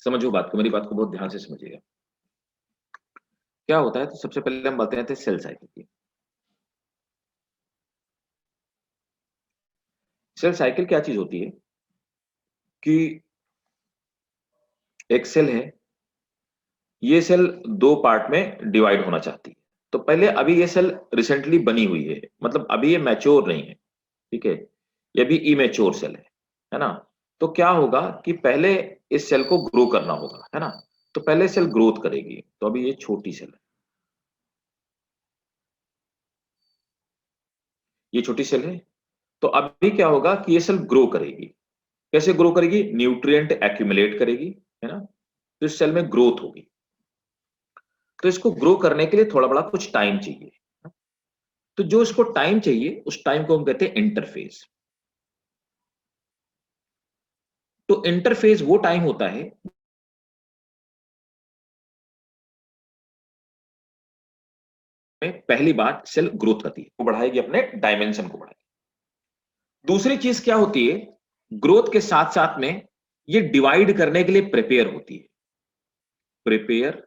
समझो बात को, मेरी बात को बहुत ध्यान से समझिएगा। क्या होता है, तो सबसे पहले हम बात करते हैं सेल साइकिल की। सेल साइकिल क्या चीज होती है कि एक सेल है, ये सेल दो पार्ट में डिवाइड होना चाहती है। तो पहले अभी ये सेल रिसेंटली बनी हुई है, मतलब अभी ये मैच्योर नहीं है, ठीक है, ये भी इमेच्योर सेल है ना। तो क्या होगा कि पहले इस सेल को ग्रो करना होगा, है ना। तो पहले सेल ग्रोथ करेगी, तो अभी ये छोटी सेल है, ये छोटी सेल है। तो अभी क्या होगा कि ये सेल ग्रो करेगी। कैसे ग्रो करेगी? न्यूट्रिएंट एक्यूमुलेट करेगी, है ना। तो इस सेल में ग्रोथ होगी। तो इसको ग्रो करने के लिए थोड़ा बड़ा कुछ टाइम चाहिए। तो जो इसको टाइम चाहिए, उस टाइम को हम कहते हैं इंटरफेज। तो इंटरफेज वो टाइम होता है में पहली बार सेल ग्रोथ करती है, वो बढ़ाएगी, अपने डायमेंशन को बढ़ाएगी। दूसरी चीज क्या होती है, ग्रोथ के साथ साथ में ये डिवाइड करने के लिए प्रिपेयर होती है, प्रिपेयर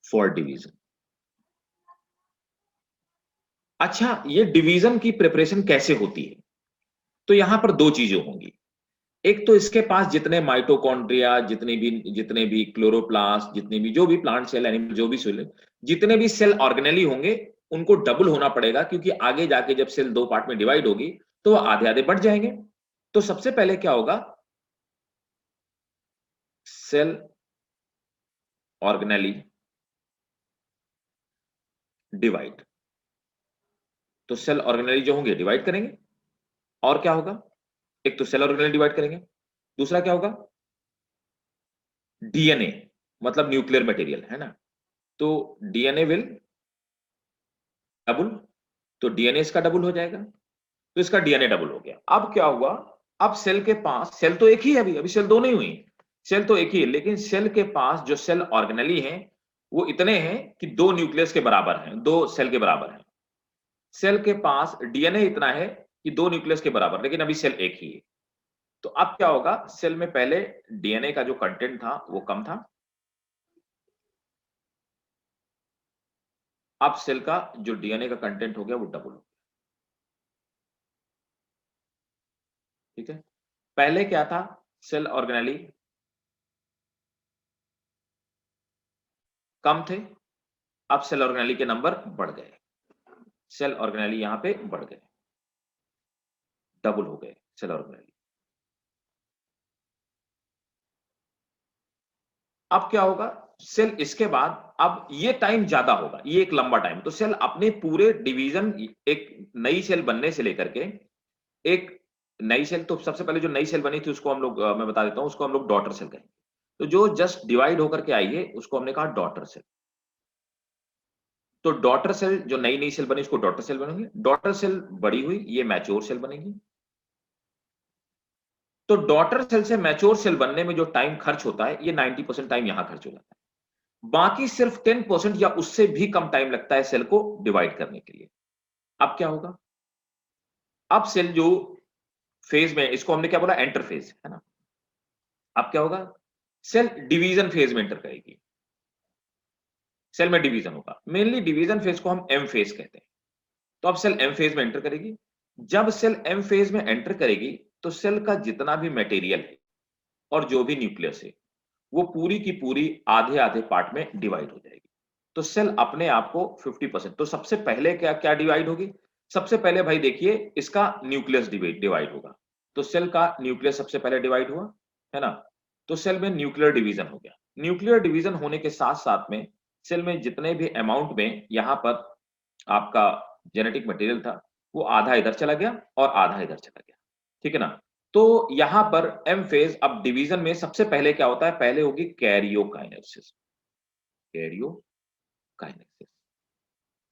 फॉर डिवीजन। अच्छा, ये डिवीजन की प्रिपरेशन कैसे होती है? तो यहां पर दो चीजें होंगी। एक तो इसके पास जितने माइटोकॉन्ड्रिया, जितने भी क्लोरोप्लास्ट, जितने भी जो भी प्लांट सेल, एनिमल, जो भी सेल, जितने भी सेल ऑर्गेनेली होंगे, उनको डबल होना पड़ेगा, क्योंकि आगे जाके जब सेल दो पार्ट में डिवाइड होगी तो आधे आधे बढ़ जाएंगे। तो सबसे पहले क्या होगा, सेल ऑर्गेनेली डिवाइड। तो सेल ऑर्गेनेली जो होंगे डिवाइड करेंगे। और क्या होगा, एक तो सेल ऑर्गेनेली डिवाइड करेंगे, दूसरा क्या होगा, डीएनए, मतलब न्यूक्लियर मटेरियल, है ना। तो डीएनए विल डबल। तो डीएनए इसका डबल हो जाएगा, तो इसका डीएनए डबल हो गया। अब क्या हुआ, अब सेल के पास, सेल तो एक ही है, अभी अभी सेल दो नहीं हुई, सेल तो एक ही है, लेकिन सेल के पास जो सेल ऑर्गेनेली हैं वो इतने हैं कि दो न्यूक्लियस के बराबर हैं, दो सेल के बराबर हैं। सेल के पास डीएनए इतना है कि दो न्यूक्लियस के बराबर, लेकिन अभी सेल एक ही है। तो अब क्या होगा, सेल में पहले डीएनए का जो कंटेंट था वो कम था, अब सेल का जो डीएनए का कंटेंट हो गया वो डबल हो गया। ठीक है, पहले क्या था, सेल ऑर्गेनेली कम थे, अब सेल ऑर्गेनेली के नंबर बढ़ गए, सेल ऑर्गेनेली यहां पे बढ़ गए, डबल हो गए सेल ऑर्गेनेली। अब क्या होगा, सेल इसके बाद अब ये टाइम ज्यादा होगा, ये एक लंबा टाइम, तो सेल अपने पूरे डिवीजन, एक नई सेल बनने से लेकर के, एक नई सेल, तो सबसे पहले जो नई सेल बनी थी उसको हम लोग, मैं बता देता हूं, उसको हम लोग डॉटर सेल कहेंगे। तो जो जस्ट डिवाइड होकर के आई है उसको हमने कहा डॉटर सेल। तो डॉटर सेल, जो नई नई सेल बनी उसको डॉटर सेल बनेंगे, डॉटर सेल बड़ी हुई, ये मैच्योर सेल बनेगी। तो डॉटर सेल से मैच्योर सेल बनने में जो टाइम खर्च होता है, ये 90% टाइम यहां खर्च हो जाता है। बाकी सिर्फ 10% या उससे भी कम टाइम लगता है सेल को डिवाइड करने के लिए। अब क्या होगा, अब सेल जो फेज में, इसको हमने क्या बोला, एंटरफेज, है ना। अब क्या होगा, सेल डिवीजन फेज में एंटर करेगी, सेल में डिवीजन होगा, मेनली डिवीजन फेज को हम एम फेज कहते हैं। तो अब सेल एम फेज में एंटर करेगी। जब सेल एम फेज में एंटर करेगी, तो सेल का जितना भी मटेरियल है और जो भी न्यूक्लियस है, वो पूरी की पूरी आधे आधे पार्ट में डिवाइड हो जाएगी। तो सेल अपने आप को 50%, तो सबसे पहले क्या क्या डिवाइड होगी, सबसे पहले भाई देखिए, इसका न्यूक्लियस डिवाइड होगा। तो सेल का न्यूक्लियस सबसे पहले डिवाइड हुआ, है ना। तो सेल में न्यूक्लियर डिवीजन हो गया। न्यूक्लियर डिवीजन होने के साथ साथ में सेल में जितने भी अमाउंट में यहां पर आपका जेनेटिक मटेरियल था, वो आधा इधर चला गया और आधा इधर चला गया, ठीक है ना। तो यहां पर एम फेज, अब डिवीजन में सबसे पहले क्या होता है, पहले होगी कैरियोकाइनेसिस। कैरियोकाइनेसिस,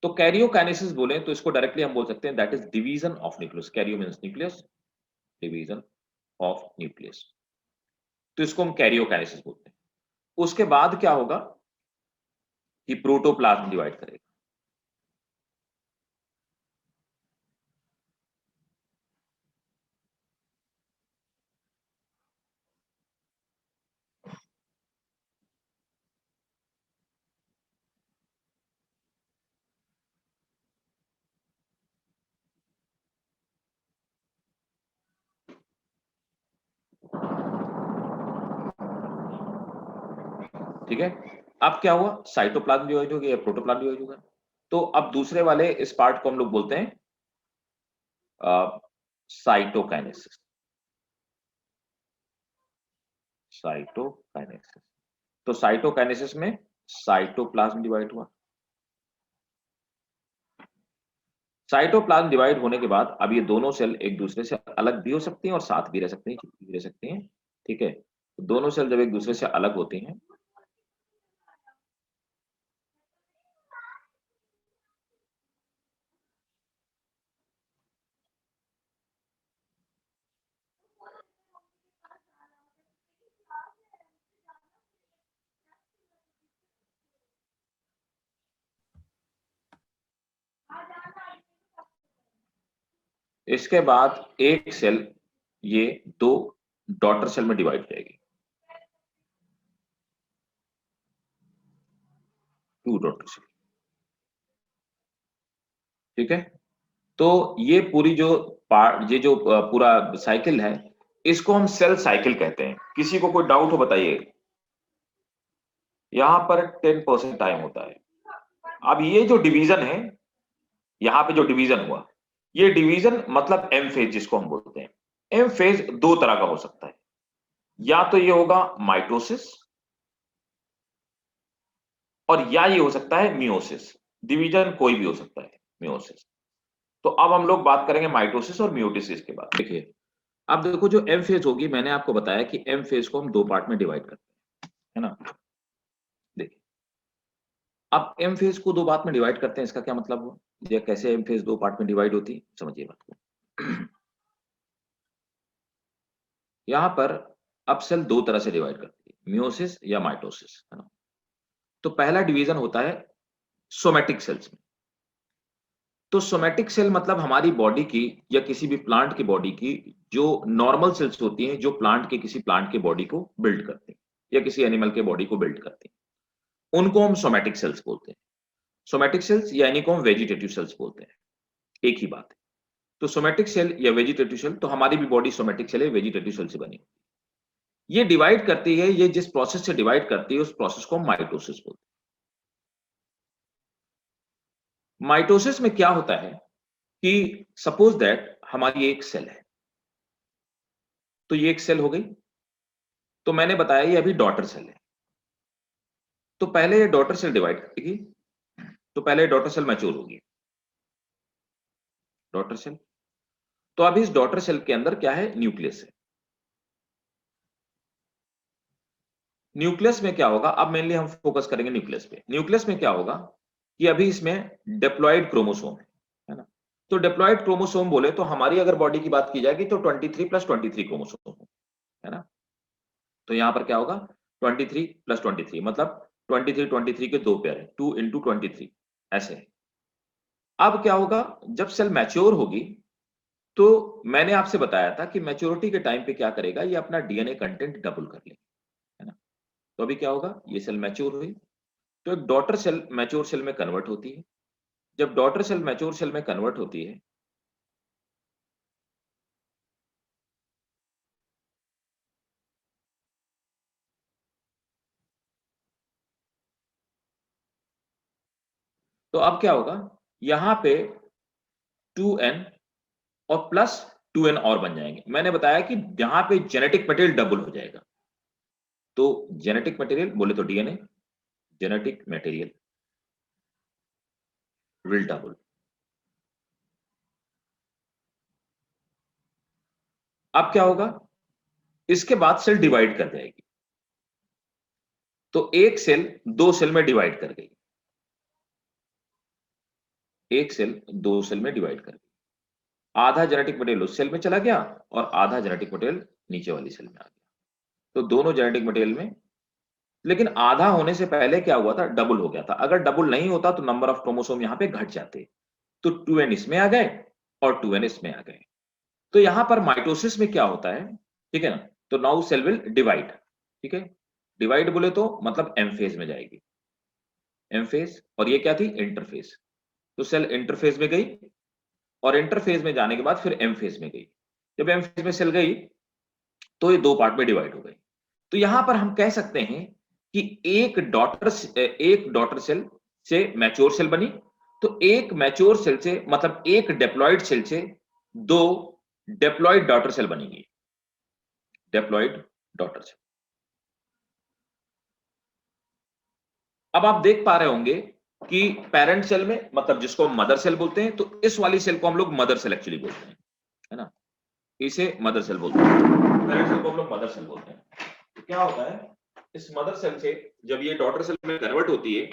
तो कैरियोकाइनेसिस बोले तो इसको डायरेक्टली हम बोल सकते हैं that is division of nucleus. Cairo means nucleus, division of nucleus, तो इसको हम कैरियोकाइनेसिस बोलते हैं। उसके बाद क्या होगा कि प्रोटोप्लाज्म डिवाइड करेगा। ठीक है। अब क्या हुआ, साइटोप्लाज्म डिवाइड हो गया, प्रोटोप्लाज्म डिवाइड होगा। तो अब दूसरे वाले इस पार्ट को हम लोग बोलते हैं साइटोकाइनेसिस। साइटोकाइनेसिस। तो साइटोकाइनेसिस में साइटोप्लाज्म डिवाइड हुआ। साइटोप्लाज्म डिवाइड होने के बाद अब ये दोनों सेल एक दूसरे से अलग भी हो सकती हैं और साथ भी रह सकती हैं, चिपकी भी रह सकती हैं। ठीक है, तो दोनों सेल जब एक दूसरे से अलग होती हैं, इसके बाद एक सेल ये दो डॉटर सेल में डिवाइड हो जाएगी, टू डॉटर सेल। ठीक है, तो ये पूरी जो पार्ट, ये जो पूरा साइकिल है, इसको हम सेल साइकिल कहते हैं। किसी को कोई डाउट हो बताइए। यहां पर 10% टाइम होता है। अब ये जो डिवीजन है, यहां पे जो डिवीजन हुआ, ये डिवीजन मतलब एम फेज जिसको हम बोलते हैं। एम फेज दो तरह का हो सकता है, या तो ये होगा माइटोसिस, और या ये हो सकता है मियोसिस। डिवीजन कोई भी हो सकता है, मियोसिस। तो अब हम लोग बात करेंगे माइटोसिस और मियोसिस के बाद। देखिए, अब देखो जो एम फेज होगी, मैंने आपको बताया कि एम फेज को हम दो पार्ट में डिवाइड करते हैं, है ना। देखिए, अब एम फेज को दो पार्ट में डिवाइड करते हैं, इसका क्या मतलब हुआ, या कैसे एम फेज दो पार्ट में डिवाइड होती है, समझिए बात को। यहां पर अब सेल दो तरह से डिवाइड करती है, मियोसिस या माइटोसिस, है ना। तो पहला डिवीजन होता है सोमैटिक सेल्स में। तो सोमैटिक सेल मतलब हमारी बॉडी की या किसी भी प्लांट की बॉडी की जो नॉर्मल सेल्स होती हैं, जो प्लांट के किसी प्लांट के बॉडी को बिल्ड करती हैं या किसी एनिमल के बॉडी को बिल्ड करती हैं, उनको हम सोमैटिक सेल्स बोलते हैं। सोमैटिक सेल्स यानी को हम वेजिटेटिव सेल्स बोलते हैं, एक ही बात है। तो सोमैटिक सेल या वेजिटेटिव सेल, तो हमारी भी बॉडी सोमैटिक सेल है, वेजिटेटिव सेल से बनी। ये डिवाइड करती है, ये जिस प्रोसेस से डिवाइड करती है उस प्रोसेस को हम माइटोसिस बोलते हैं। माइटोसिस में क्या होता है कि सपोज दैट हमारी एक सेल है, तो ये एक सेल हो गई। तो मैंने बताया ये अभी डॉटर सेल है। तो पहले ये डॉटर सेल डिवाइड करेगी, तो पहले डॉटर सेल मैच्योर होगी, डॉटर सेल। तो अभी इस डॉटर सेल के अंदर क्या है, न्यूक्लियस है। न्यूक्लियस में क्या होगा, अब मेनली हम फोकस करेंगे न्यूक्लियस पे। न्यूक्लियस में क्या होगा कि अभी इसमें डिप्लॉयड क्रोमोसोम है ना। तो डिप्लॉयड क्रोमोसोम बोले तो हमारी अगर बॉडी की बात की जाएगी तो 23+23 क्रोमोसोम है ना। तो यहां पर क्या होगा, 23+23 मतलब 23 के दो पेयर है, 2 × 23 ऐसे है। अब क्या होगा, जब सेल मैच्योर होगी, तो मैंने आपसे बताया था कि मैच्योरिटी के टाइम पे क्या करेगा, ये अपना डीएनए कंटेंट डबल कर लेगा, है ना। तो अभी क्या होगा, ये सेल मैच्योर हुई, तो एक डॉटर सेल मैच्योर सेल में कन्वर्ट होती है। जब डॉटर सेल मैच्योर सेल में कन्वर्ट होती है, तो अब क्या होगा, यहां पे 2n और +2n और बन जाएंगे। मैंने बताया कि यहां पे जेनेटिक मटेरियल डबल हो जाएगा। तो जेनेटिक मटेरियल बोले तो DNA, genetic material will double. अब क्या होगा, इसके बाद सेल डिवाइड कर जाएगी। तो एक सेल दो सेल में डिवाइड कर गई, एक सेल दो सेल में डिवाइड कर गई। आधा जेनेटिक मटेरियल उस सेल में चला गया और आधा जेनेटिक मटेरियल नीचे वाली सेल में आ गया। तो दोनों जेनेटिक मटेरियल में, लेकिन आधा होने से पहले क्या हुआ था, डबल हो गया था। अगर डबल नहीं होता तो नंबर ऑफ क्रोमोसोम यहां पे घट जाते। तो 2n इसमें आ गए और 2n इसमें आ गए। तो यहां पर माइटोसिस में क्या होता है, ठीक है ना। तो नाउ सेल विल डिवाइड, ठीक है। डिवाइड बोले तो मतलब एम फेज में जाएगी, एम फेज। और ये क्या थी, इंटरफेज। तो सेल इंटरफेज में गई और इंटरफेज में जाने के बाद फिर एम फेज में गई। जब एम फेज में सेल गई तो ये दो पार्ट में डिवाइड हो गई। तो यहां पर हम कह सकते हैं कि एक डॉटर सेल से मैच्योर सेल बनी, तो एक मैच्योर सेल से मतलब एक डिप्लॉयड सेल से दो डिप्लॉयड डॉटर सेल बनेगी, डिप्लॉयड डॉटर सेल। अब आप देख पा रहे होंगे कि पेरेंट सेल में मतलब जिसको हम मदर सेल बोलते हैं, तो इस वाली सेल को हम लोग मदर सेल एक्चुअली बोलते हैं, है ना, इसे मदर सेल बोलते हैं, पेरेंट सेल को हम लोग मदर सेल बोलते हैं। तो क्या होता है, इस मदर सेल से जब ये डॉटर सेल में कन्वर्ट होती है,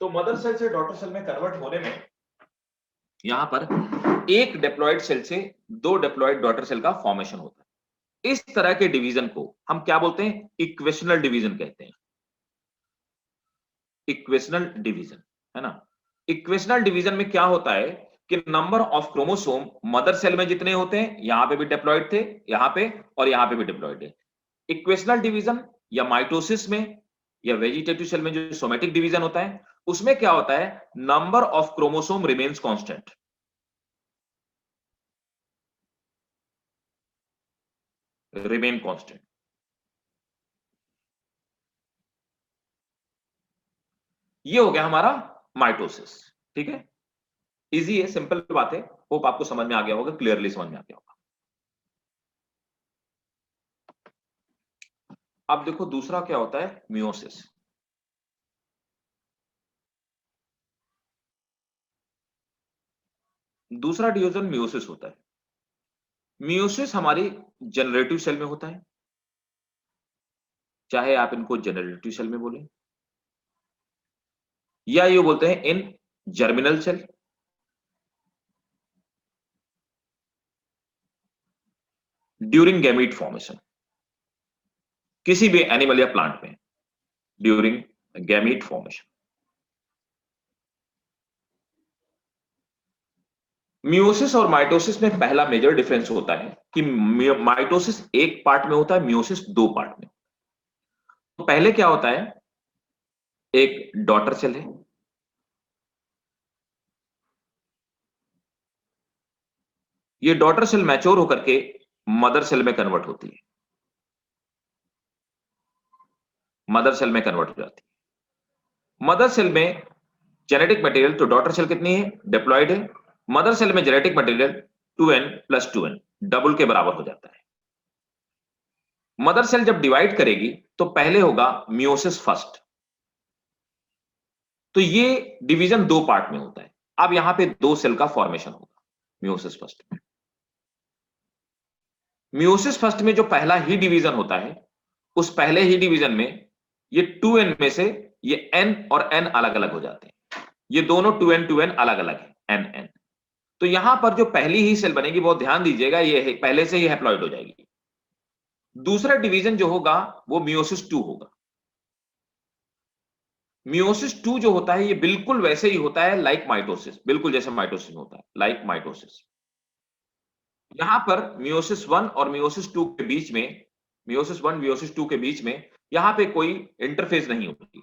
तो मदर सेल से डॉटर सेल में कन्वर्ट होने में यहां पर एक डिप्लॉयड सेल से दो डिप्लॉयड डॉटर सेल का फॉर्मेशन होता है। इस तरह के डिवीजन को हम क्या बोलते हैं, इक्वेशनल डिवीजन कहते हैं, इक्वेशनल डिवीजन, है ना। इक्वेशनल डिवीजन में क्या होता है कि number of chromosome mother cell में जितने होते हैं, यहां पे भी डिप्लॉयड थे, यहां पे और यहां पे भी डिप्लॉयड है। इक्वेशनल डिवीजन या माइटोसिस में या वेजिटेटिव सेल में जो सोमेटिक डिवीजन होता है, उसमें क्या होता है, number of chromosome remains constant, remain constant. ये हो गया हमारा माइटोसिस। ठीक है, इजी है, सिंपल बात है, होप आपको समझ में आ गया होगा, क्लियरली समझ में आ गया होगा। अब देखो दूसरा क्या होता है, मियोसिस। दूसरा डिवीजन मियोसिस होता है। मियोसिस हमारी जनरेटिव सेल में होता है, चाहे आप इनको जनरेटिव सेल में बोलें या ये बोलते हैं in germinal cell, during gamete formation, किसी भी एनिमल या प्लांट में ड्यूरिंग गैमीट फॉर्मेशन। मियोसिस और माइटोसिस में पहला मेजर डिफरेंस होता है कि माइटोसिस एक पार्ट में होता है, मियोसिस दो पार्ट में। तो पहले क्या होता है, एक डॉटर सेल है, ये डॉटर सेल मैच्योर होकर के मदर सेल में कन्वर्ट होती है, मदर सेल में कन्वर्ट हो जाती है। मदर सेल में जेनेटिक मटेरियल, तो डॉटर सेल कितनी है, डिप्लॉयड है। मदर सेल में genetic material 2n + 2n double के बराबर हो जाता है। मदर सेल जब डिवाइड करेगी तो पहले होगा मियोसिस फर्स्ट, तो ये डिवीजन दो पार्ट में होता है। अब यहां पे दो सेल का फॉर्मेशन होगा मियोसिस फर्स्ट में। मियोसिस फर्स्ट में जो पहला ही डिवीजन होता है, उस पहले ही डिवीजन में ये 2n में से ये n और n अलग अलग हो जाते हैं, ये दोनों 2n अलग अलग है, n। तो यहां पर जो पहली ही सेल बनेगी, बहुत ध्यान दीजिएगा, ये पहले से ही हैप्लॉइड हो जाएगी। दूसरा डिवीजन जो होगा वो मियोसिस 2 होगा। मियोसिस 2 जो होता है ये बिल्कुल वैसे ही होता है लाइक माइटोसिस, बिल्कुल जैसे माइटोसिस होता है, लाइक माइटोसिस। यहां पर मियोसिस 1 और मियोसिस 2 के बीच में, मियोसिस 1 मियोसिस 2 के बीच में यहां पे कोई इंटरफेस नहीं होती।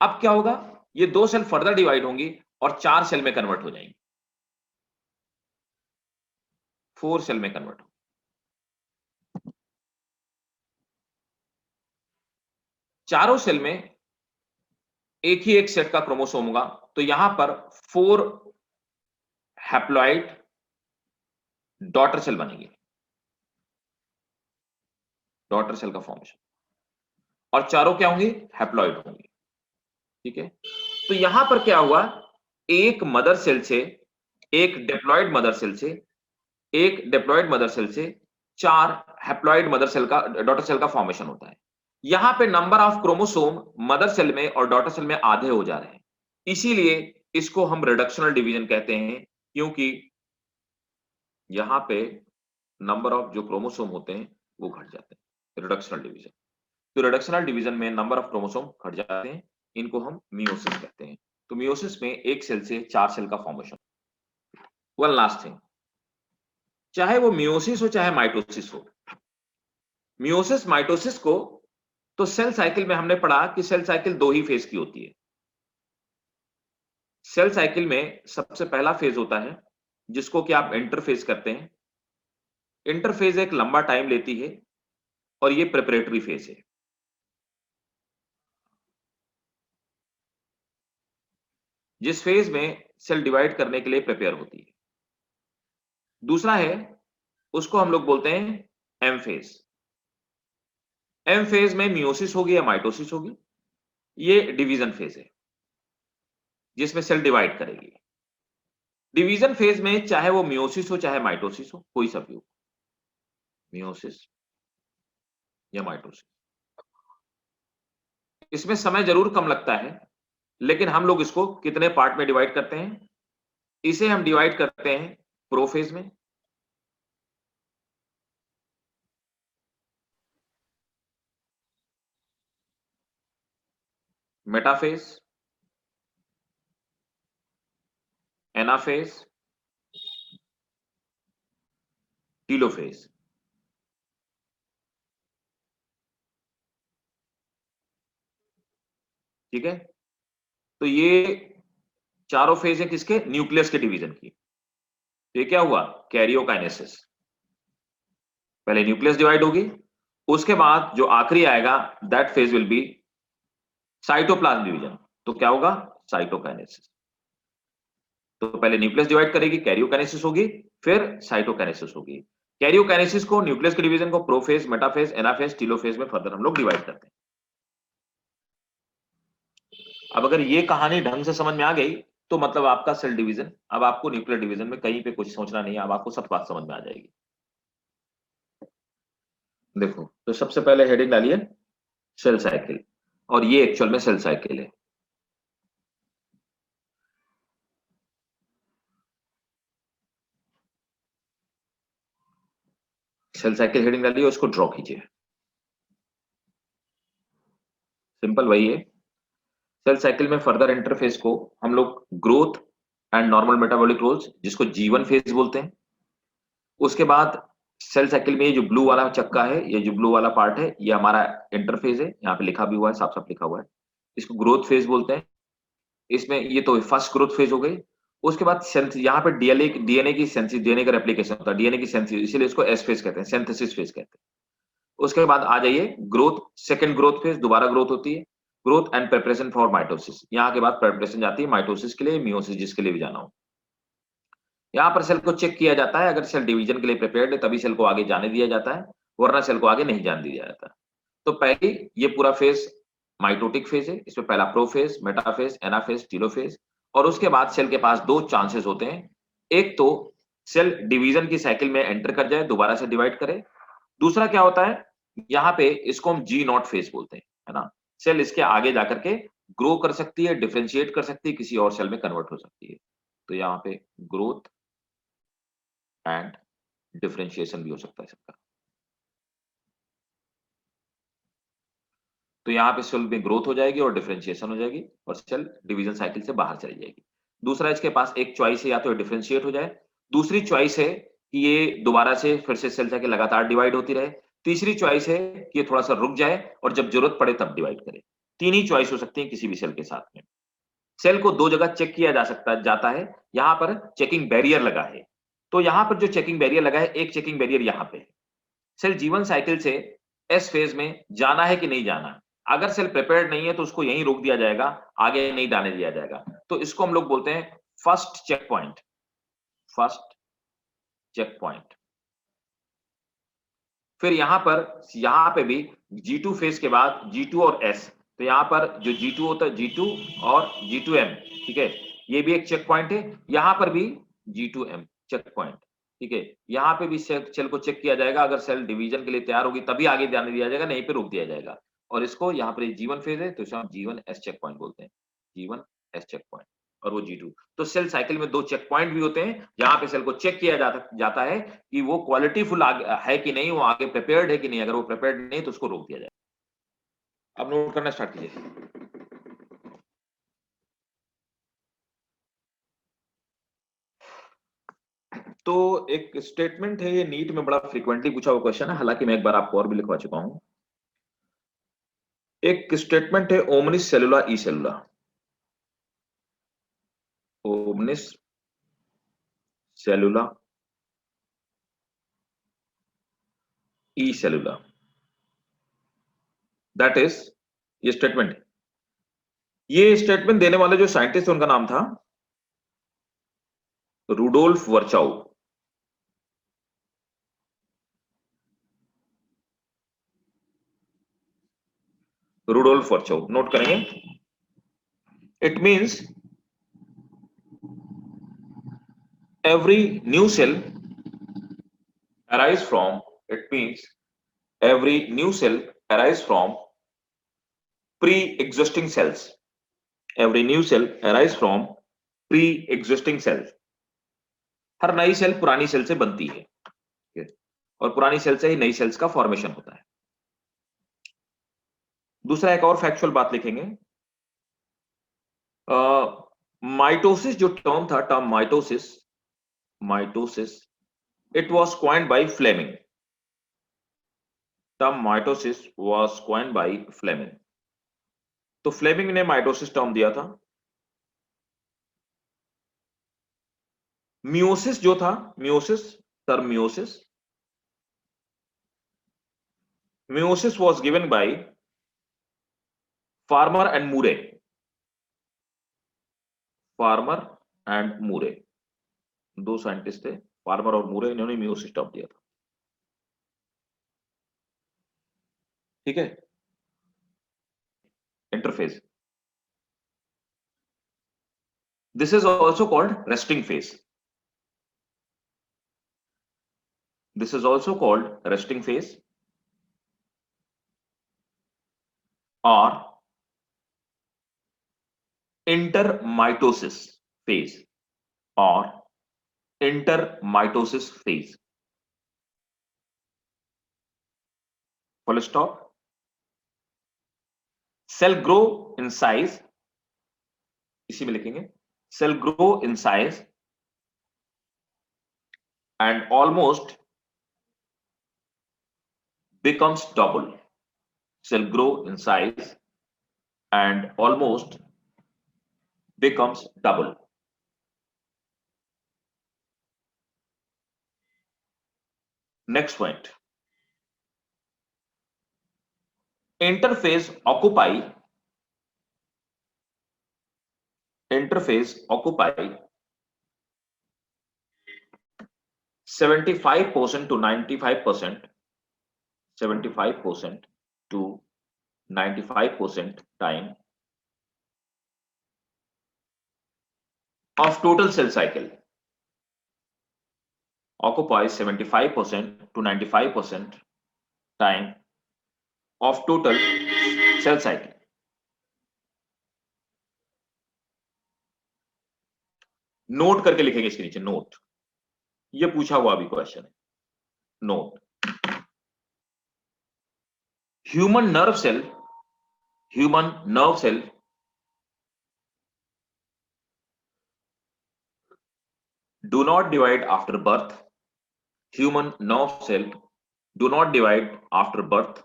अब क्या होगा, ये दो सेल फर्दर डिवाइड होंगी और 4 सेल में कन्वर्ट हो जाएंगी, 4 सेल में कन्वर्ट हो। चारों सेल में एक ही एक सेट का क्रोमोसोम होगा, तो यहां पर 4 हैप्लॉइड डॉटर सेल बनेगी, डॉटर सेल का फॉर्मेशन, और चारों क्या होंगी, हैप्लॉइड होंगी। ठीक है, तो यहां पर क्या हुआ, एक मदर सेल से, एक डिप्लॉयड मदर सेल से, एक डिप्लॉयड मदर सेल से 4 हैप्लॉइड मदर सेल का, डॉटर सेल का फॉर्मेशन होता है। यहां पे number of chromosome mother cell में और डॉटर सेल में आधे हो जा रहे हैं, इसीलिए इसको हम रिडक्शनल डिवीजन कहते हैं, क्योंकि यहां पे नंबर ऑफ जो क्रोमोसोम होते हैं वो घट जाते हैं, रिडक्शनल डिवीजन। तो रिडक्शनल डिवीजन में नंबर ऑफ क्रोमोसोम घट जाते हैं, इनको हम मियोसिस कहते हैं। तो मियोसिस में एक सेल से 4 सेल का फॉर्मेशन। वन लास्ट थिंग, चाहे वो मियोसिस हो चाहे माइटोसिस हो, मियोसिस माइटोसिस को तो सेल साइकिल में हमने पढ़ा कि सेल साइकिल दो ही फेज की होती है। सेल साइकिल में सबसे पहला फेज होता है जिसको कि आप इंटरफेज करते हैं। इंटरफेज एक लंबा टाइम लेती है और ये प्रिपरेटरी फेज है। जिस फेज में सेल डिवाइड करने के लिए प्रिपेयर होती है। दूसरा है, उसको हम लोग बोलते हैं एम फेज। एम फेज में मियोसिस होगी या माइटोसिस होगी, ये डिवीजन फेज है जिसमें सेल डिवाइड करेगी। डिवीजन फेज में चाहे वो मियोसिस हो चाहे माइटोसिस हो, कोई सा भी हो, मियोसिस या माइटोसिस, इसमें समय जरूर कम लगता है, लेकिन हम लोग इसको कितने पार्ट में डिवाइड करते हैं? इसे हम डिवाइड करते हैं प्रोफेज में, मेटाफेज, एनाफेज, टीलोफेज। ठीक है, तो ये चारों फेज है किसके? न्यूक्लियस के डिवीजन की। तो ये क्या हुआ? कैरियोकाइनेसिस। पहले न्यूक्लियस डिवाइड होगी, उसके बाद जो आखिरी आएगा that phase will be cytoplasm division. तो क्या होगा? साइटोकाइनेसिस। तो पहले न्यूक्लियस डिवाइड करेगी, कैरियोकाइनेसिस होगी, फिर साइटोकाइनेसिस होगी। कैरियोकाइनेसिस को, न्यूक्लियस के डिवीजन को प्रोफेज, मेटाफेज, एनाफेज, टीलोफेज में फर्दर हम लोग डिवाइड करते हैं। अब अगर ये कहानी ढंग से समझ में आ गई तो मतलब आपका सेल डिवीजन, अब आपको न्यूक्लियर डिवीजन में कहीं पे कुछ सोचना नहीं है, अब आपको सब बात समझ में आ जाएगी। देखो, तो सबसे पहले हेडिंग डालिए सेल साइकिल, और ये एक्चुअल में सेल साइकिल है। सेल साइकिल हेडिंग डालिए, उसको ड्रॉ कीजिए। सिंपल वही है। सेल साइकिल में फर्दर इंटरफेस को हम लोग growth and normal metabolic roles, जिसको G1 फेज बोलते हैं। उसके बाद सेल साइकिल में ये जो ब्लू वाला चक्का है, ये जो ब्लू वाला पार्ट है, ये हमारा इंटरफेज है, यहाँ पे लिखा भी हुआ है, साफ साफ लिखा हुआ है। इसको ग्रोथ फेज बोलते हैं। इसमें ये तो फर्स्ट ग्रोथ फेज हो गई। उसके बाद यहाँ पे डीएनए की सेंसिस, डीएनए का रेप्लिकेशन होता है, डीएनए की सेंसिस, इसीलिए इसको एस फेज कहते हैं, सिंथेसिस फेज कहते हैं। उसके बाद आ जाइए ग्रोथ, सेकंड ग्रोथ फेज, दोबारा ग्रोथ होती है, growth and preparation for mitosis. यहाँ के बाद प्रिपरेशन जाती है माइटोसिस के लिए, मियोसिस जिसके लिए भी जाना हो। यहाँ पर सेल को चेक किया जाता है, अगर सेल डिवीजन के लिए प्रिपेयर्ड है तभी सेल को आगे जाने दिया जाता है, वरना सेल को आगे नहीं जाने दिया जाता। तो पहली ये पूरा फेज माइटोटिक फेज है, इसमें पहला प्रोफेज, मेटाफेज, एनाफेज, टीलोफेज। और उसके बाद सेल के पास दो चांसेस होते हैं, एक तो सेल डिवीजन की साइकिल में एंटर कर जाए, दोबारा से डिवाइड करे। दूसरा क्या होता है, यहाँ पे इसको हम G0 फेज बोलते हैं, है ना। सेल इसके आगे जाकर के ग्रो कर सकती है, डिफरेंशिएट कर सकती है, किसी और सेल में कन्वर्ट हो सकती है। तो यहाँ पे ग्रोथ एंड डिफरेंशिएशन भी हो सकता है सबका। तो यहाँ पे सेल में ग्रोथ हो जाएगी और डिफरेंशिएशन हो जाएगी, और सेल डिवीजन साइकिल से बाहर चली जाएगी। दूसरा, इसके पास एक चॉइस है, या तो डिफरेंशिएट हो जाए, दूसरी चॉइस है कि ये दोबारा से फिर से सेल साइकिल लगातार डिवाइड होती रहे, तीसरी चॉइस है कि ये थोड़ा सा रुक जाए और जब जरूरत पड़े तब डिवाइड करे। तीन ही चॉइस हो सकती है किसी भी सेल के साथ में। सेल को दो जगह चेक किया जाता है। यहाँ पर चेकिंग बैरियर लगा है, तो यहाँ पर जो चेकिंग बैरियर लगा है, एक चेकिंग बैरियर यहाँ पे है। सेल जीवन साइकिल से एस फेज में जाना है कि नहीं जाना। अगर सेल प्रिपेयर्ड नहीं है तो उसको यहीं रोक दिया जाएगा, आगे नहीं जाने दिया जाएगा। तो इसको हम लोग बोलते हैं first checkpoint. First checkpoint. फिर यहाँ पे भी G2 फेज के बाद G2 और S, तो यहाँ पर जो G2 होता है, G2 और G2M, ठीक है, ये भी एक चेक पॉइंट है। यहाँ पर भी G2M चेक पॉइंट, ठीक है। यहाँ पे भी सेल को चेक किया जाएगा, अगर सेल डिवीजन के लिए तैयार होगी तभी आगे जाने दिया जाएगा, नहीं पे रोक दिया जाएगा। और इसको यहाँ पर G1 फेज है तो इसे हम G1 S चेक पॉइंट बोलते हैं, G1 S चेक पॉइंट। और वो G2। तो सेल साइकिल में दो चेक पॉइंट भी होते हैं, जहां पे सेल को चेक किया जाता है कि वो क्वालिटी फुल है कि नहीं, वो आगे प्रिपेयर्ड है कि नहीं। अगर वो प्रिपेयर्ड नहीं तो उसको रोक दिया जाए। अब नोट करना स्टार्ट कीजिए। तो एक स्टेटमेंट है, ये नीट में बड़ा फ्रीक्वेंटली पूछा हुआ क्वेश्चन है, हालांकि मैं एक बार आपको और भी लिखवा चुका हूं। एक स्टेटमेंट है omnis सेलुला E सेलुला। Omnis सेलुला E सेलुला, that is, ये स्टेटमेंट है, ये स्टेटमेंट देने वाले जो साइंटिस्ट उनका नाम था रुडोल्फ वर्चाउ। रुडोल्फ वर्चाउ नोट करेंगे। It means every new cell arise from, it means every new cell arise from pre-existing cells. Every new cell arise from pre-existing cells. हर नई सेल पुरानी सेल से बनती है और पुरानी सेल से ही नई सेल्स का फॉर्मेशन होता है। दूसरा एक और फैक्चुअल बात लिखेंगे। माइटोसिस जो टर्म था, term mitosis it was coined by Fleming. Term mitosis was coined by Fleming. तो फ्लेमिंग ने माइटोसिस टर्म दिया था। मियोसिस जो था, term meiosis was given by Farmer and Moore, दो साइंटिस्ट थे, फार्मर और मूरे, इन्होंने मियोसिस टर्म दिया था। ठीक है। Interphase, this is also called resting phase. This is also called resting phase or intermitosis phase or intermitosis phase. Full stop. Cell grow in size, इसी में लिखेंगे, cell grow in size and almost becomes double. Cell grow in size and almost becomes double. Next point. Interphase occupy 75% to 95%, 75% to 95% time of total cell cycle. Occupies 75% to 95% time of total cell cycle. Note करके लिखेंगे इसके नीचे, note, ये पूछा हुआ अभी question है। Note, human nerve cell do not divide after birth. Human nerve cell do not divide after birth.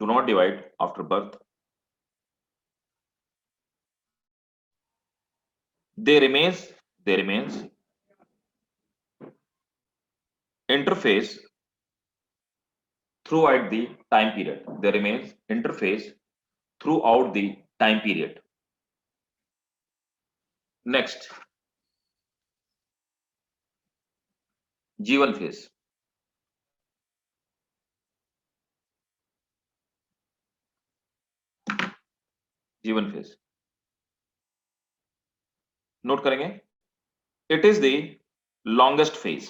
Do not divide after birth. They remains interphase throughout the time period. They remains interphase throughout the time period. Next, G1 phase. G1 phase. Note करेंगे, it is the longest phase.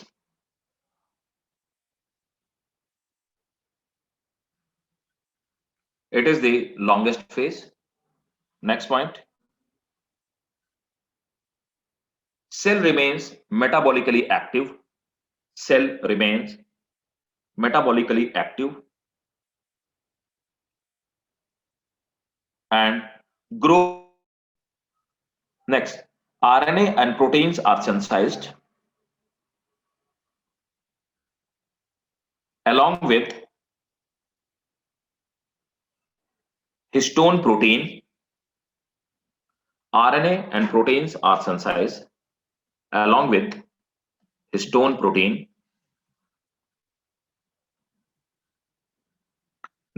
It is the longest phase. Next point. Cell remains metabolically active. Cell remains metabolically active and grow. Next, RNA and proteins are synthesized along with histone protein. RNA and proteins are synthesized along with histone protein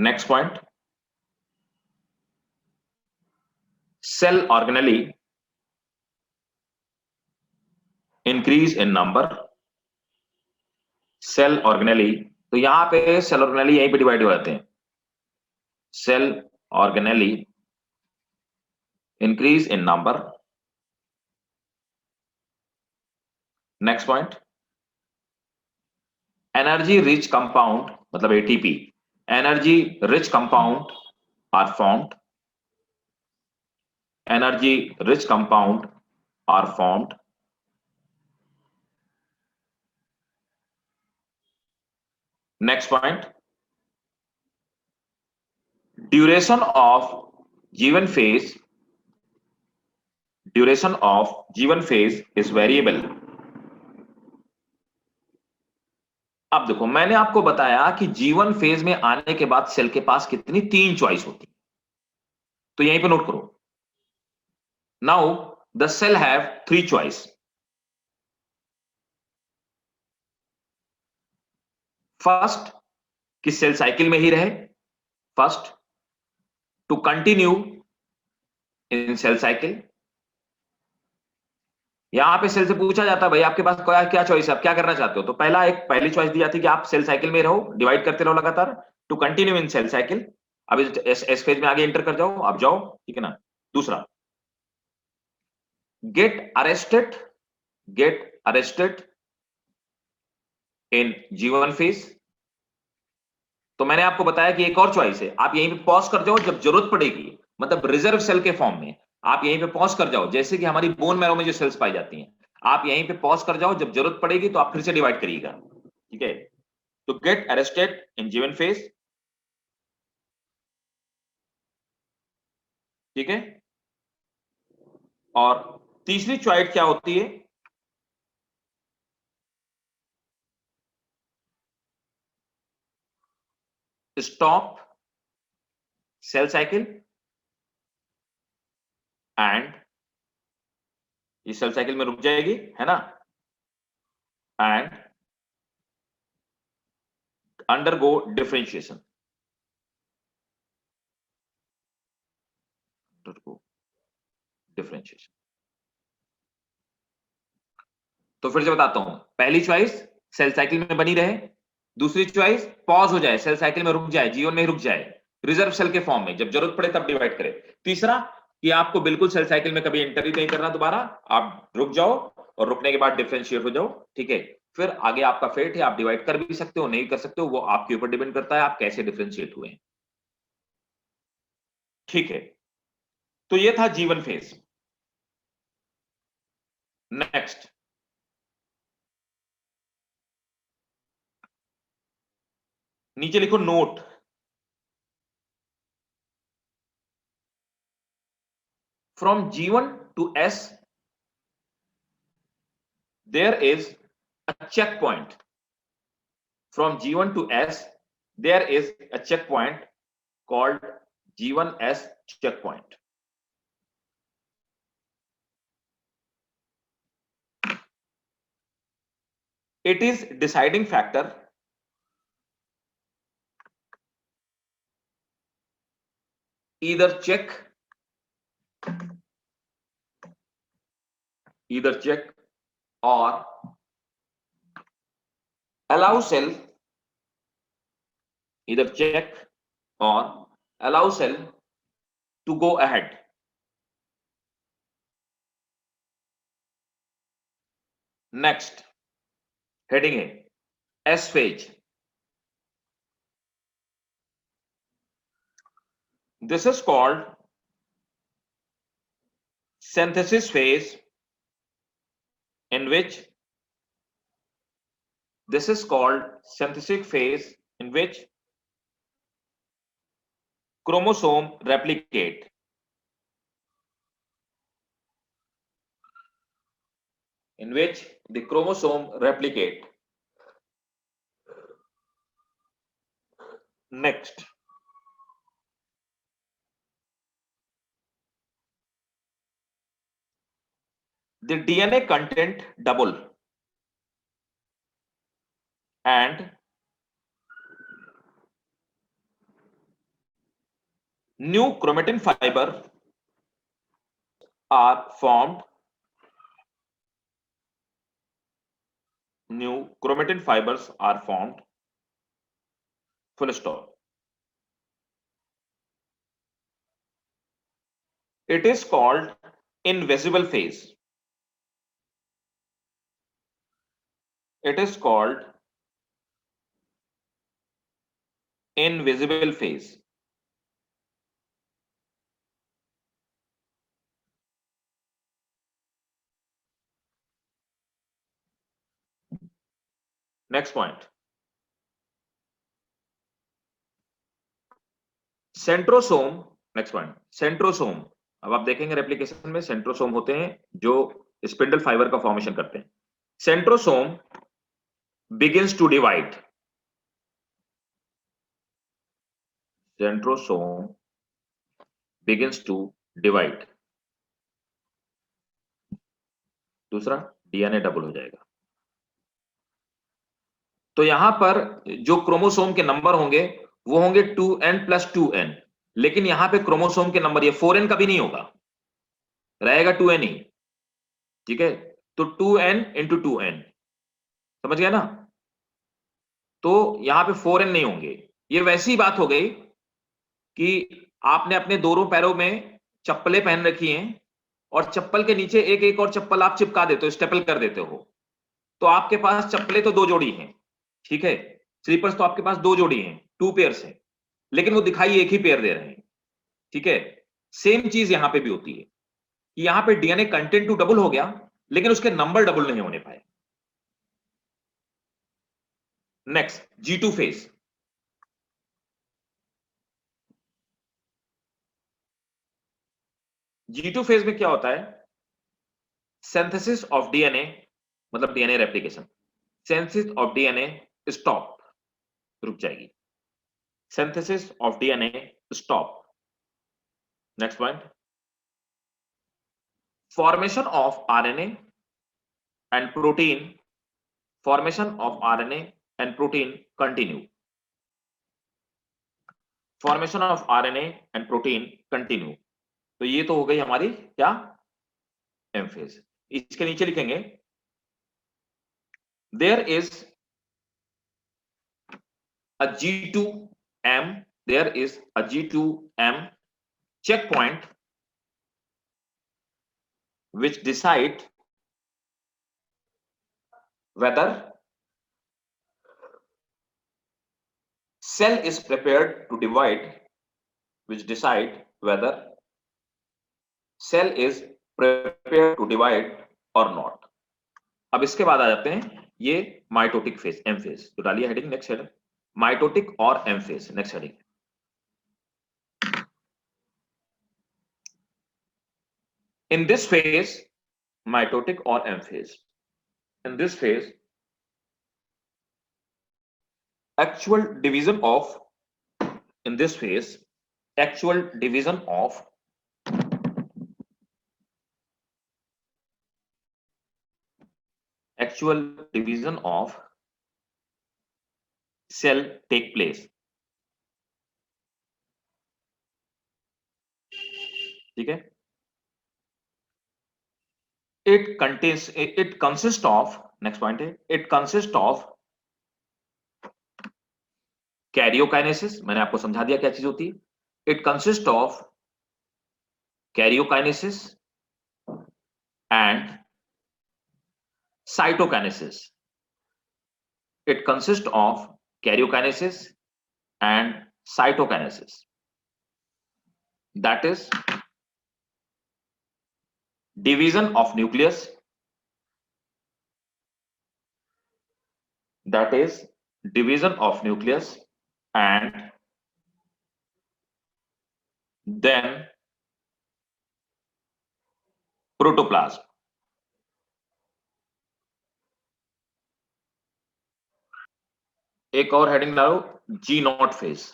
next point, cell organelle increase in number. Cell organelle, तो यहां पे cell organelle यहीं पे divide हो जाते हैं। Cell organelle increase in number. Next point, energy rich compound मतलब ATP, energy rich compound are formed. Energy rich compound are formed. Next point, duration of G one phase, duration of G one phase is variable. अब देखो, मैंने आपको बताया कि जीवन phase में आने के बाद सेल के पास कितनी, 3 चॉइस होती, तो यहीं पे नोट करो। Now the cell have 3 choice. First, कि सेल साइकिल में ही रहे। First, to continue in cell cycle. यहां पे सेल से पूछा जाता है भाई आपके पास क्या क्या चॉइस है, आप क्या करना चाहते हो, तो पहली चॉइस दी जाती है कि आप सेल साइकिल में रहो, डिवाइड करते रहो लगातार, to continue in cell cycle. अब इस फेज में आगे एंटर कर जाओ, आप जाओ, ठीक है ना। दूसरा, get arrested, get arrested in G one phase. तो मैंने आपको बताया कि एक और चॉइस है, आप यहीं पे पॉज कर जाओ, जब जरूरत पड़ेगी, मतलब रिजर्व सेल के फॉर्म में आप यहीं पे पॉज कर जाओ, जैसे कि हमारी बोन मैरो में जो सेल्स पाई जाती हैं, आप यहीं पे पॉज कर जाओ, जब जरूरत पड़ेगी तो आप फिर से डिवाइड करिएगा, ठीक है। तो gate arrested in G one phase, ठीक है। और तीसरी चॉइस क्या होती है, स्टॉप सेल साइकिल एंड, ये सेल साइकिल में रुक जाएगी, है ना, and undergo differentiation, undergo differentiation. तो फिर से बताता हूं, पहली चॉइस सेल साइकिल में बनी रहे, दूसरी चॉइस पॉज हो जाए, सेल साइकिल में रुक जाए, जीवन में ही रुक जाए, रिजर्व सेल के फॉर्म में, जब जरूरत पड़े तब डिवाइड करे। तीसरा, कि आपको बिल्कुल सेल साइकिल में कभी एंटर ही नहीं करना दोबारा, आप रुक जाओ और रुकने के बाद डिफरेंशिएट हो जाओ, ठीक है। फिर आगे आपका फेट है, आप डिवाइड कर भी सकते हो, नहीं कर सकते हो, वो आपके ऊपर डिपेंड करता है आप कैसे डिफरेंशिएट हुए हैं, ठीक है। तो ये था जीवन फेज। नेक्स्ट, नीचे लिखो note, from G1 to S there is a checkpoint. From G1 to S there is a checkpoint called G1S checkpoint. It is deciding factor either check or allow cell, either check or allow cell to go ahead. Next, heading A, S phase. This is called synthesis phase, in which this is called synthetic phase in which chromosome replicate. In which the chromosome replicate. Next, the DNA content double and new chromatin fibre are formed, new chromatin fibres are formed, full stop. It is called invisible phase. It is called invisible phase. Next point. Centrosome. Next point, centrosome. अब आप देखेंगे replication में centrosome होते हैं जो spindle fibre का formation करते हैं. Centrosome begins to divide. Centrosome begins to divide. दूसरा, डीएनए डबल हो जाएगा. तो यहां पर जो क्रोमोसोम के नंबर होंगे वो होंगे 2n प्लस 2n, लेकिन यहां पे क्रोमोसोम के नंबर ये 4n का भी नहीं होगा, रहेगा 2n ही. ठीक है, तो 2n इंटू 2n, समझ गया ना. तो यहां पे 4n नहीं होंगे. ये वैसी बात हो गई कि आपने अपने दोनों पैरों में चप्पलें पहन रखी हैं और चप्पल के नीचे एक एक और चप्पल आप चिपका देते हो, स्टेपल कर देते हो. तो आपके पास चप्पलें तो 2 जोड़ी हैं, ठीक है, स्लीपर्स तो आपके पास 2 जोड़ी हैं, 2 पेयर्स हैं, लेकिन वो दिखाई एक ही पेयर दे रहे हैं. ठीक है, सेम चीज यहां पे भी होती है कि यहां पे डीएनए कंटेंट टू डबल हो गया लेकिन उसके नंबर डबल नहीं होने पाए. Next, G2 phase. G2 phase में क्या होता है? सिंथेसिस ऑफ डीएनए, मतलब DNA replication. Synthesis of DNA stop, रुक जाएगी. Synthesis of DNA stop. Next point, formation of RNA and protein, formation of RNA and protein continue. Formation of RNA and protein continue. तो ये तो हो गई हमारी क्या, एम फेज. इसके नीचे लिखेंगे there is a G2M, there is a G2M checkpoint which decide whether cell is prepared to divide, which decide whether cell is prepared to divide or not. अब इसके बाद आ जाते हैं ये माइटोटिक फेज, एम फेज. तो डालिए heading, next heading, mitotic और M phase. Next heading, in this phase, mitotic or M phase, in this phase, actual division of, in this phase, actual division of cell take place. ठीक है, it consists of, next point है, it consists of karyokinesis. मैंने आपको समझा दिया क्या चीज होती है. It consist of karyokinesis and cytokinesis. It consist of karyokinesis and cytokinesis. That is division of nucleus, that is division of nucleus and then protoplasm. एक और हेडिंग डालो, G0 फेज.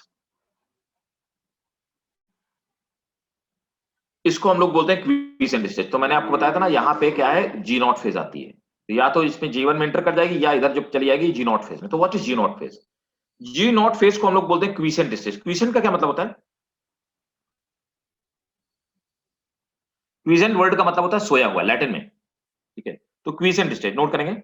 इसको हम लोग बोलते हैं क्वीसेंट स्टेज. तो मैंने आपको बताया था ना, यहां पे क्या है, G0 फेज आती है. या तो इसमें G1 में एंटर कर जाएगी या इधर जब चली जाएगी G0 फेज में. तो what is G0 phase? G0 phase को हम लोग बोलते हैं क्वीसेंट स्टेज. क्वीसेंट का क्या मतलब होता है? क्विसेंट वर्ड का मतलब होता है सोया हुआ, लैटिन में, ठीक है। तो क्विसेंट स्टेज नोट करेंगे।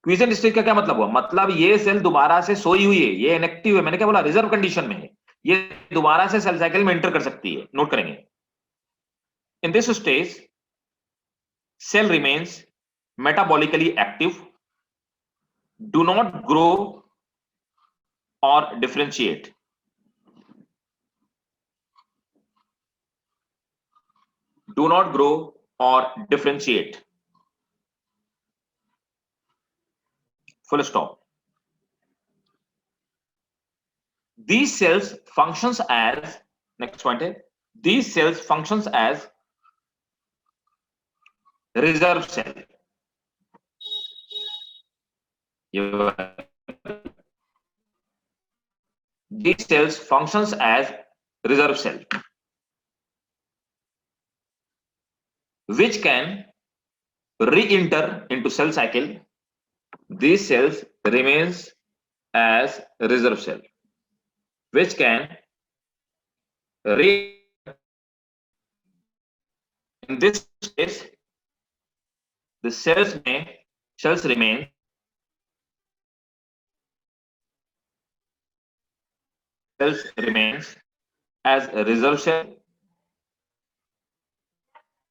क्विसेंट स्टेज का क्या मतलब हुआ? मतलब ये सेल दोबारा से सोई हुई है, ये इनएक्टिव है, मैंने क्या बोला, रिजर्व कंडीशन में है, ये दोबारा से सेल साइकिल में एंटर कर सकती है। नोट करेंगे, in this stage cell remains metabolically active, do not grow और differentiate. Do not grow or differentiate. Full stop. These cells functions as, next point है, these cells functions as reserve cell. These cells functions as reserve cell, which can re-enter into cell cycle. These cells remains as reserve cell, which can re. In this case, the cells remain remains as a reserve cell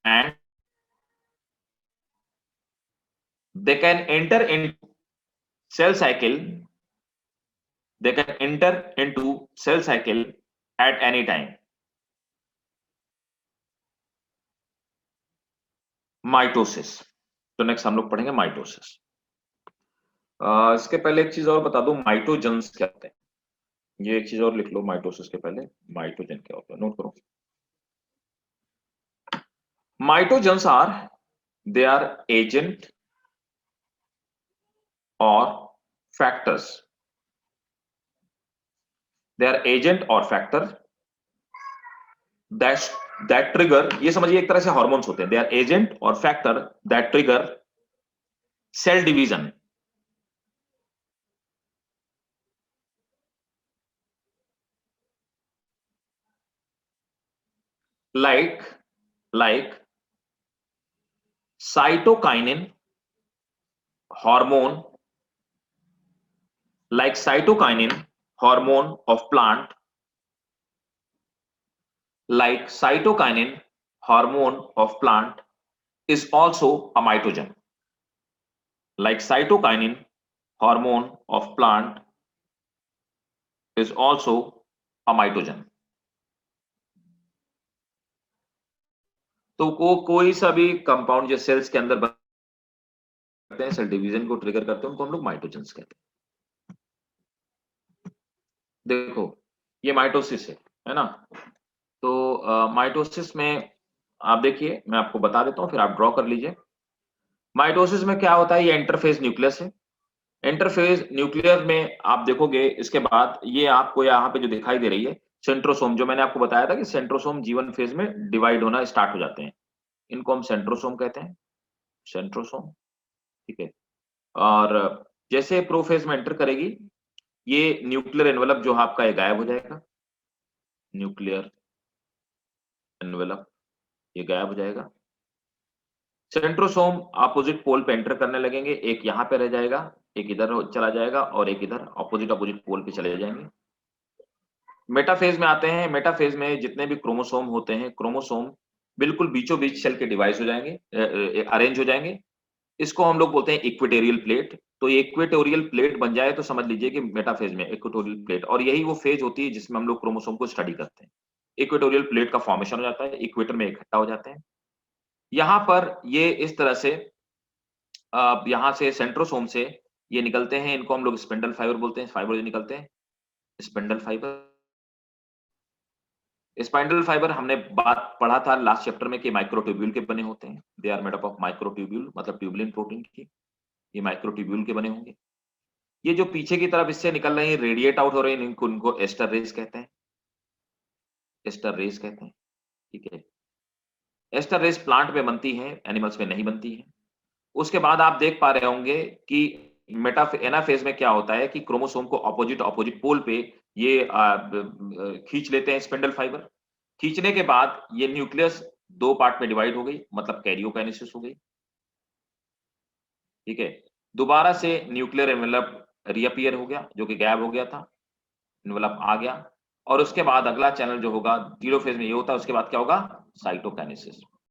and they can enter into cell cycle. They can enter into cell cycle at any time. Mitosis, तो next हम लोग पढ़ेंगे mitosis. इसके पहले एक चीज और बता दूं, माइटोजेंस क्या होते हैं, ये एक चीज और लिख लो, माइटोसिस के पहले माइटोजन क्या होता है, नोट करो। Mitogens are, they are agent और फैक्टर्स, दे आर एजेंट और फैक्टर दैट ट्रिगर, ये समझिए एक तरह से हार्मोन्स होते हैं, दे आर एजेंट और factor that trigger cell division, like cytokinin hormone, like cytokinin hormone of plant, like cytokinin hormone of plant is also a mitogen, like cytokinin hormone of plant is also a mitogen. तो कोई सा भी compound जो sales के अंदर बनते हैं, cell division को ट्रिगर करते हैं, उनको हम लोग माइटोजेंस कहते हैं। देखो ये माइटोसिस है ना, तो माइटोसिस में आप देखिए, मैं आपको बता देता हूं, फिर आप ड्रॉ कर लीजिए। माइटोसिस में क्या होता है, ये इंटरफेज न्यूक्लियस है। इंटरफेज न्यूक्लियस में आप देखोगे, इसके बाद ये आपको यहाँ पे जो दिखाई दे रही है सेंट्रोसोम, जो मैंने आपको बताया था कि सेंट्रोसोम जीवन फेज में डिवाइड होना स्टार्ट हो जाते हैं, इनको हम सेंट्रोसोम कहते हैं, सेंट्रोसोम, ठीक है। और जैसे प्रोफेज में एंटर करेगी, ये न्यूक्लियर एनवेलप जो आपका ये गायब हो जाएगा, न्यूक्लियर एनवेलप ये गायब हो जाएगा। सेंट्रोसोम अपोजिट पोल पे एंटर करने लगेंगे, एक यहाँ पे रह जाएगा, एक इधर चला जाएगा और एक इधर अपोजिट पोल पे चले जाएंगे। मेटाफेज में आते हैं, मेटाफेज में जितने भी क्रोमोसोम होते हैं, क्रोमोसोम बिल्कुल बीचों बीच सेल के डिवाइस हो जाएंगे, अरेंज हो जाएंगे। इसको हम लोग बोलते हैं इक्वेटोरियल प्लेट। तो ये इक्वेटोरियल प्लेट बन जाए तो समझ लीजिए कि मेटाफेज में इक्वेटोरियल प्लेट, और यही वो फेज होती है जिसमें हम लोग क्रोमोसोम को स्टडी करते हैं। इक्वेटोरियल प्लेट का फॉर्मेशन हो जाता है, इक्वेटर में इकट्ठा हो जाते हैं। यहाँ पर ये इस तरह से यहाँ से सेंट्रोसोम से ये निकलते हैं, इनको हम लोग स्पिंडल फाइबर बोलते हैं, फाइबर जो निकलते हैं स्पिंडल फाइबर। स्पाइंडल फाइबर हमने बात पढ़ा था लास्ट चैप्टर में कि माइक्रोट्यूब्यूल के बने होते हैं, they are made up of microtubule, मतलब ट्यूबुलिन प्रोटीन की, ये माइक्रोट्यूब्यूल के बने होंगे। ये जो पीछे की तरफ इससे निकल रहे हैं, रेडिएट आउट हो रहे हैं, इनको एस्टर रेज कहते हैं, एस्टर रेज कहते हैं, ठीक है। एस्टर रेज प्लांट में बनती है, एनिमल्स में नहीं बनती है। उसके बाद आप देख पा रहे होंगे कि एनाफेज में क्या होता है कि क्रोमोसोम को अपोजिट पोल पे ये खींच लेते हैं स्पिंडल फाइबर। खींचने के बाद ये न्यूक्लियस 2 पार्ट में डिवाइड हो गई, मतलब कैरियोकाइनेसिस हो गई। ठीक है, दोबारा से न्यूक्लियर एनवेलप रीअपीयर हो गया, जो कि गायब हो गया था, एनवेलप आ गया, और उसके बाद अगला चैनल जो होगा जीरो फेज में ये होता है, उसके बाद क्या होगा, साइटोकाइनेसिस।